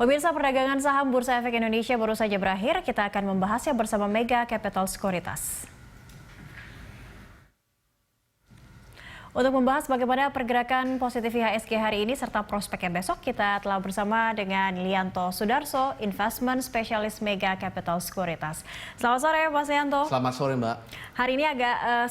Pemirsa, perdagangan saham Bursa Efek Indonesia baru saja berakhir. Kita akan membahasnya bersama Mega Capital Sekuritas. Untuk membahas bagaimana pergerakan positif IHSG hari ini serta prospeknya besok, kita telah bersama dengan Lianto Sudarso, Investment Specialist Mega Capital Sekuritas. Selamat sore, Mas Lianto. Selamat sore, Mbak. Hari ini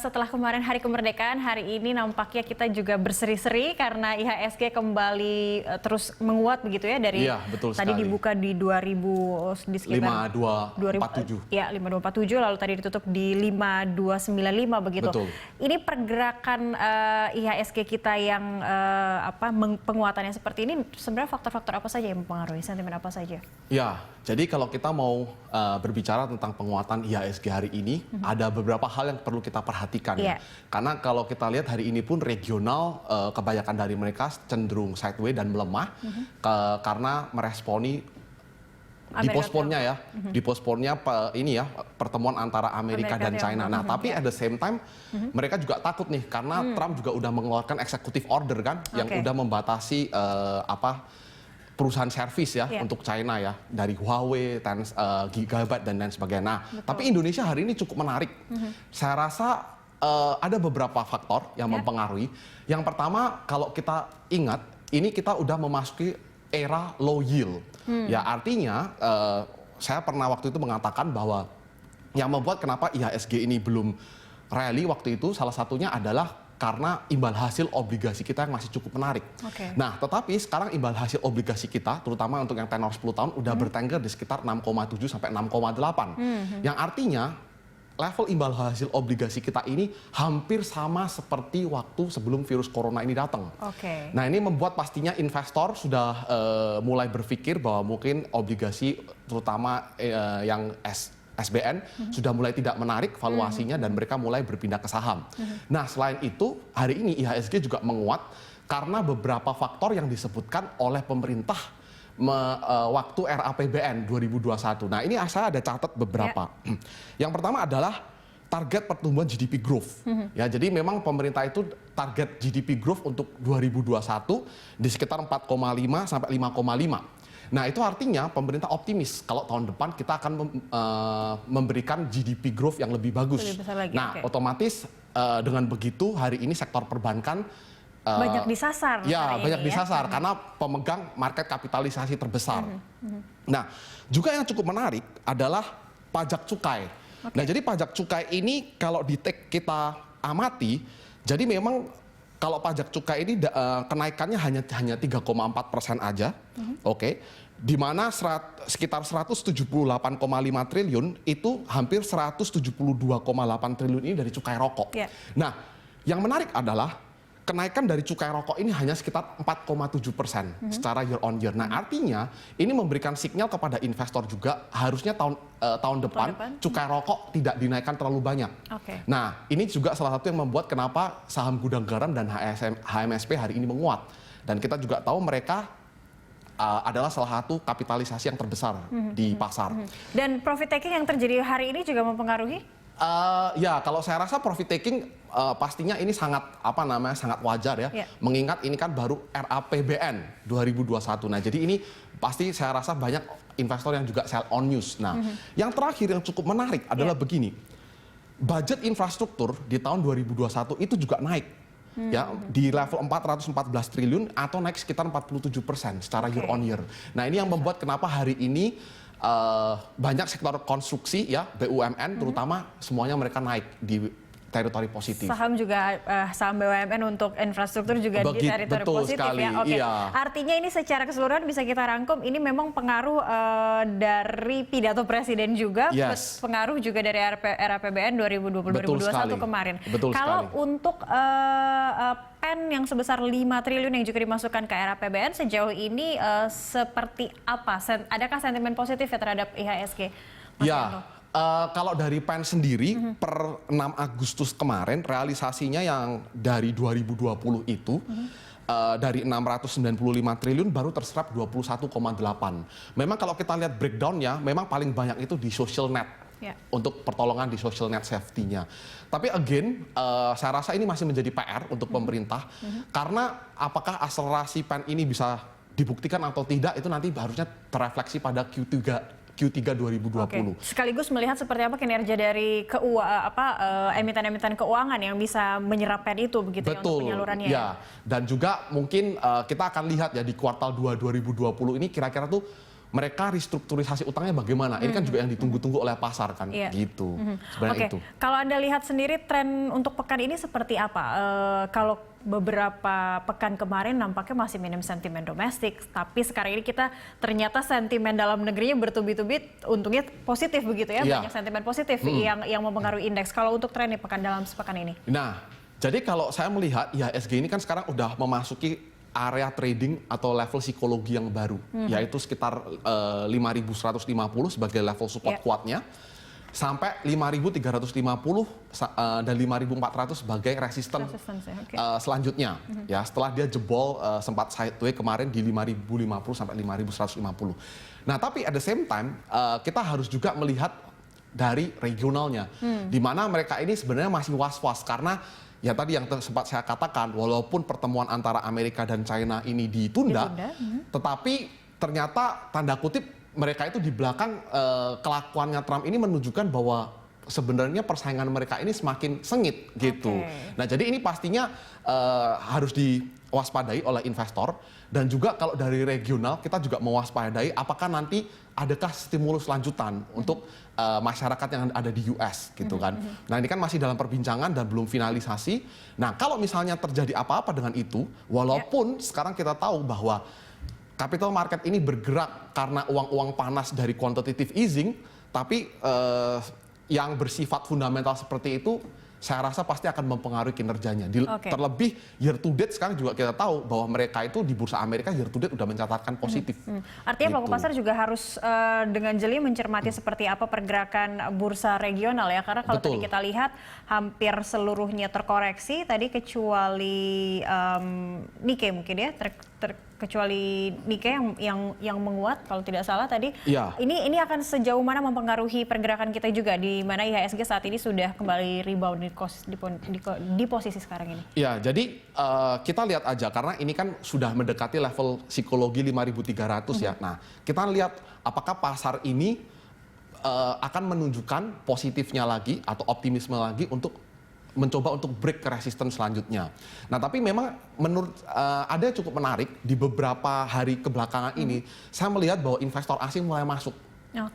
setelah kemarin Hari Kemerdekaan, hari ini nampaknya kita juga berseri-seri karena IHSG kembali terus menguat begitu ya dari betul tadi sekali. Dibuka di 2000 di sekitar 5247. Ya, 5247 lalu tadi ditutup di 5295 begitu. Betul. Ini pergerakan IHSG kita yang penguatannya seperti ini, sebenarnya faktor-faktor apa saja yang mempengaruhi, sentimen apa saja? Ya, jadi kalau kita mau berbicara tentang penguatan IHSG hari ini, ada beberapa hal yang perlu kita perhatikan. Ya. Karena kalau kita lihat hari ini pun regional, kebanyakan dari mereka cenderung sideways dan melemah karena meresponi diposponnya pertemuan antara Amerika dan China. Nah, tapi at the same time mereka juga takut nih karena Trump juga udah mengeluarkan executive order kan yang udah membatasi perusahaan servis untuk China ya, dari Huawei, Gigabyte dan lain sebagainya. Nah, tapi Indonesia hari ini cukup menarik. Saya rasa ada beberapa faktor yang mempengaruhi. Yang pertama, kalau kita ingat, ini kita udah memasuki era low yield. Ya, artinya saya pernah waktu itu mengatakan bahwa yang membuat kenapa IHSG ini belum rally waktu itu salah satunya adalah karena imbal hasil obligasi kita yang masih cukup menarik. Nah, tetapi sekarang imbal hasil obligasi kita, terutama untuk yang tenor 10 tahun, udah bertengger di sekitar 6,7 sampai 6,8. Yang artinya level imbal hasil obligasi kita ini hampir sama seperti waktu sebelum virus corona ini datang. Nah, ini membuat pastinya investor sudah mulai berpikir bahwa mungkin obligasi terutama yang SBN sudah mulai tidak menarik valuasinya dan mereka mulai berpindah ke saham. Nah, selain itu hari ini IHSG juga menguat karena beberapa faktor yang disebutkan oleh pemerintah waktu RAPBN 2021. Nah, ini saya ada catat beberapa. Yang pertama adalah target pertumbuhan GDP growth. Ya, jadi memang pemerintah itu target GDP growth untuk 2021 di sekitar 4,5 sampai 5,5. Nah, itu artinya pemerintah optimis kalau tahun depan kita akan memberikan GDP growth yang lebih bagus. Lebih besar lagi, otomatis dengan begitu hari ini sektor perbankan banyak disasar. Ya, banyak disasar karena pemegang market kapitalisasi terbesar. Nah, juga yang cukup menarik adalah pajak cukai. Nah, jadi pajak cukai ini kalau kita amati, jadi memang kalau pajak cukai ini kenaikannya hanya 3,4% aja, di mana sekitar 178,5 triliun itu hampir 172,8 triliun ini dari cukai rokok. Nah, yang menarik adalah kenaikan dari cukai rokok ini hanya sekitar 4,7% secara year on year. Nah, artinya ini memberikan sinyal kepada investor juga harusnya tahun depan cukai rokok tidak dinaikkan terlalu banyak. Nah, ini juga salah satu yang membuat kenapa saham gudang garam dan HMSP hari ini menguat. Dan kita juga tahu mereka adalah salah satu kapitalisasi yang terbesar di pasar. Dan profit taking yang terjadi hari ini juga mempengaruhi? Ya, kalau saya rasa profit taking pastinya ini sangat sangat wajar ya. Mengingat ini kan baru RAPBN 2021. Nah, jadi ini pasti saya rasa banyak investor yang juga sell on news. Nah, yang terakhir yang cukup menarik adalah begini. Budget infrastruktur di tahun 2021 itu juga naik. Ya, di level 414 triliun atau naik sekitar 47% secara year on year. Nah, ini yang membuat kenapa hari ini banyak sektor konstruksi ya, BUMN terutama semuanya mereka naik di teritori positif. Saham juga saham BUMN untuk infrastruktur juga di teritori positif sekali, ya. Artinya ini secara keseluruhan bisa kita rangkum ini memang pengaruh dari pidato presiden juga, pengaruh juga dari RAPBN 2020-2021 kemarin. Kalau untuk pen yang sebesar 5 triliun yang juga dimasukkan ke RAPBN sejauh ini seperti apa? Adakah sentimen positif ya terhadap IHSG? Kalau dari PEN sendiri per 6 Agustus kemarin realisasinya yang dari 2020 itu dari 695 triliun baru terserap 21,8. Memang kalau kita lihat breakdownnya memang paling banyak itu di social net. Untuk pertolongan di social net safety-nya. Tapi again, saya rasa ini masih menjadi PR untuk pemerintah. Karena apakah akselerasi PEN ini bisa dibuktikan atau tidak itu nanti harusnya terrefleksi pada Q3 2020. Sekaligus melihat seperti apa kinerja dari emiten-emiten keuangan yang bisa menyerapkan itu begitu. Betul, ya untuk penyalurannya. Ya. Dan juga mungkin kita akan lihat ya di kuartal 2 2020 ini kira-kira tuh mereka restrukturisasi utangnya bagaimana. Ini kan juga yang ditunggu-tunggu oleh pasar kan, gitu. Sebenarnya itu. Kalau Anda lihat sendiri tren untuk pekan ini seperti apa? Kalau beberapa pekan kemarin nampaknya masih minim sentimen domestik, tapi sekarang ini kita ternyata sentimen dalam negerinya bertubi-tubi, untungnya positif begitu ya, banyak sentimen positif yang mempengaruhi indeks. Kalau untuk tren nih dalam sepekan ini? Nah, jadi kalau saya melihat IHSG ini kan sekarang udah memasuki area trading atau level psikologi yang baru, yaitu sekitar 5.150 sebagai level support kuatnya, sampai 5.350 dan 5.400 sebagai resisten selanjutnya. Ya, setelah dia jebol sempat sideways kemarin di 5.050 sampai 5.150. Nah, tapi at the same time kita harus juga melihat dari regionalnya, di mana mereka ini sebenarnya masih was-was karena ya tadi yang sempat saya katakan, walaupun pertemuan antara Amerika dan China ini ditunda. Tetapi ternyata tanda kutip mereka itu di belakang kelakuannya Trump ini menunjukkan bahwa sebenarnya persaingan mereka ini semakin sengit gitu. Nah, jadi ini pastinya harus diwaspadai oleh investor, dan juga kalau dari regional kita juga mewaspadai apakah nanti adakah stimulus lanjutan untuk masyarakat yang ada di US gitu kan. Nah, ini kan masih dalam perbincangan dan belum finalisasi. Nah, kalau misalnya terjadi apa-apa dengan itu, walaupun sekarang kita tahu bahwa capital market ini bergerak karena uang-uang panas dari quantitative easing, tapi yang bersifat fundamental seperti itu saya rasa pasti akan mempengaruhi kinerjanya. Terlebih year to date sekarang juga kita tahu bahwa mereka itu di bursa Amerika year to date udah mencatatkan positif. Artinya pelaku pasar juga harus dengan jeli mencermati seperti apa pergerakan bursa regional ya, karena kalau tadi kita lihat hampir seluruhnya terkoreksi tadi kecuali Nikkei mungkin ya, kecuali Nikkei yang menguat kalau tidak salah tadi. Ini akan sejauh mana mempengaruhi pergerakan kita juga, di mana IHSG saat ini sudah kembali rebound di posisi sekarang ini. Ya, jadi kita lihat aja karena ini kan sudah mendekati level psikologi 5.300 ya. Nah, kita lihat apakah pasar ini akan menunjukkan positifnya lagi atau optimisme lagi untuk mencoba untuk break ke resisten selanjutnya. Nah, tapi memang menurut ada yang cukup menarik di beberapa hari kebelakangan ini, saya melihat bahwa investor asing mulai masuk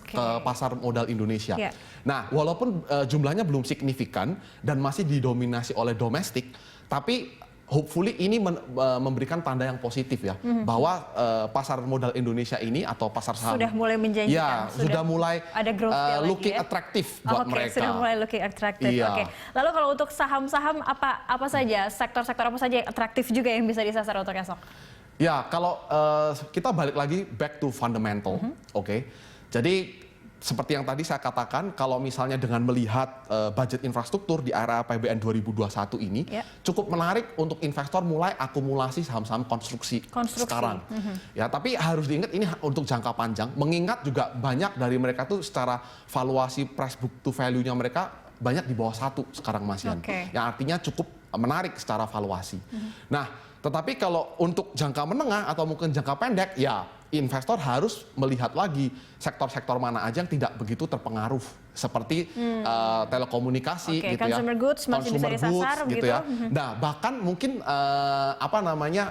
ke pasar modal Indonesia. Nah, walaupun jumlahnya belum signifikan dan masih didominasi oleh domestik, tapi hopefully ini memberikan tanda yang positif ya, bahwa pasar modal Indonesia ini atau pasar saham sudah mulai menjanjikan, sudah mulai ada growth looking atraktif buat mereka. Sudah mulai looking atraktif. Lalu kalau untuk saham-saham apa saja, sektor-sektor apa saja yang atraktif juga yang bisa disasar untuk esok? Ya, kalau kita balik lagi back to fundamental, Jadi seperti yang tadi saya katakan, kalau misalnya dengan melihat budget infrastruktur di era APBN 2021 ini, cukup menarik untuk investor mulai akumulasi saham-saham konstruksi sekarang. Ya, tapi harus diingat ini untuk jangka panjang, mengingat juga banyak dari mereka tuh secara valuasi price book to value-nya mereka banyak di bawah 1 sekarang Mas Yan. Yang artinya cukup menarik secara valuasi. Nah, tetapi kalau untuk jangka menengah atau mungkin jangka pendek, ya investor harus melihat lagi sektor-sektor mana aja yang tidak begitu terpengaruh, seperti telekomunikasi gitu ya, consumer goods masih bisa disasar gitu ya. Nah, bahkan mungkin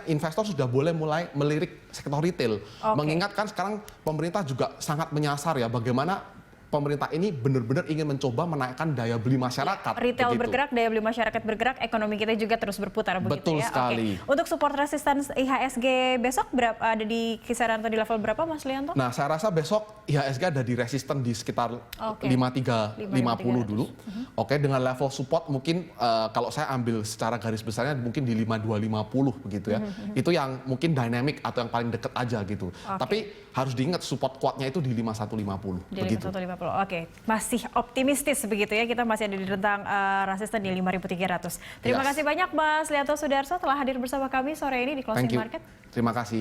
investor sudah mulai melirik sektor retail, mengingatkan sekarang pemerintah juga sangat menyasar ya bagaimana pemerintah ini benar-benar ingin mencoba menaikkan daya beli masyarakat. Retail bergerak, daya beli masyarakat bergerak, ekonomi kita juga terus berputar begitu ya. Betul sekali. Untuk support resistance IHSG besok berapa, ada di kisaran atau di level berapa Mas Lianto? Nah, saya rasa besok IHSG ada di resisten di sekitar 5350 dulu. Dengan level support mungkin kalau saya ambil secara garis besarnya mungkin di 5250 begitu ya. Itu yang mungkin dynamic atau yang paling dekat aja gitu. Tapi harus diingat support kuatnya itu di 5150 begitu. 5150. Masih optimistis begitu ya, kita masih ada di rentang resisten di 5.300. Terima kasih banyak Mas Lianto Sudarso telah hadir bersama kami sore ini di Closing Market. Terima kasih.